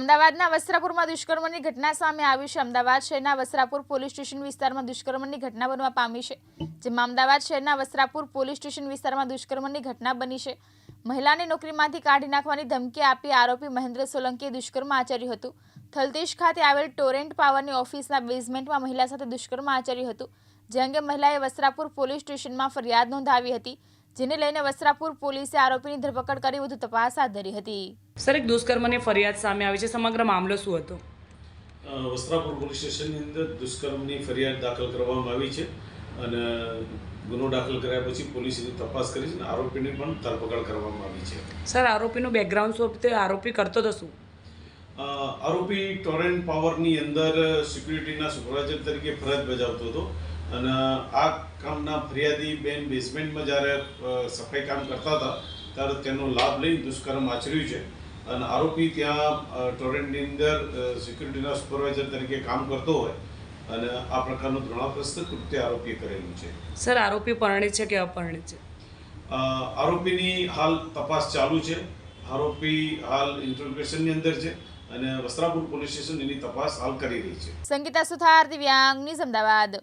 અમદાવાદના વસ્ત્રાપુરમાં દુષ્કર્મની ઘટના સામે આવી છે। અમદાવાદ શહેરના વસ્ત્રાપુર પોલીસ સ્ટેશન વિસ્તારમાં દુષ્કર્મની ઘટના બનવા પામી છે, જેમાં અમદાવાદ શહેરના વસ્ત્રાપુર પોલીસ સ્ટેશન વિસ્તારમાં દુષ્કર્મની ઘટના બની છે। મહિલાને નોકરીમાંથી કાઢી નાખવાની ધમકી આપી આરોપી મહેન્દ્ર સોલંકીએ દુષ્કર્મ આચર્યું હતું। થલતેજ ખાતે આવેલ ટોરેન્ટ પાવરની ઓફિસના બેઝમેન્ટમાં મહિલા સાથે દુષ્કર્મ આચર્યું હતું, જે અંગે મહિલાએ વસ્ત્રાપુર પોલીસ સ્ટેશનમાં ફરિયાદ નોંધાવી હતી, જેને લઈને વસ્ત્રાપુર પોલીસે આરોપીની ધરપકડ કરી વધુ તપાસ હાથ ધરી હતી। સર, એક દુષ્કર્મની ફરિયાદ સામે આવી છે, સમગ્ર મામલો શું હતો? વસ્ત્રાપુર પોલીસ સ્ટેશનની અંદર દુષ્કર્મની ફરિયાદ દાખલ કરવામાં આવી છે અને ગુનો દાખલ કર્યા પછી પોલીસે તપાસ કરી છે અને આરોપીની પણ ધરપકડ કરવામાં આવી છે। સર, આરોપીનું બેકગ્રાઉન્ડ શું હતું? આરોપી કરતો તો શું? આરોપી ટોરેન્ટ પાવરની અંદર સિક્યુરિટીના સુપરવાઇઝર તરીકે ફરજ બજાવતો હતો અને આ કામના ફરિયાદી બેન બેઝમેન્ટમાં જ્યારે સફાઈ કામ કરતા હતા ત્યારે તેનો લાભ લઈ દુષ્કર્મ આચર્યું છે અને આરોપી ત્યાં ટોરેન્ટની અંદર સિક્યુરિટીના સુપરવાઇઝર તરીકે કામ કરતો હોય અને આ પ્રકારનું ઘૃણાસ્પદ કૃત્ય આરોપીએ કરેલું છે। સર, આરોપી પરણિત છે કે અપરિણિત છે? આરોપીની હાલ તપાસ ચાલુ છે। આરોપી હાલ ઇન્ટ્રોગેશનની અંદર છે અને વસ્ત્રાપુર પોલીસ સ્ટેશન એની તપાસ હાલ કરી રહી છે। સંગીતા સુથાર, દિવ્યાંગ ન્યૂઝ, અમદાવાદ।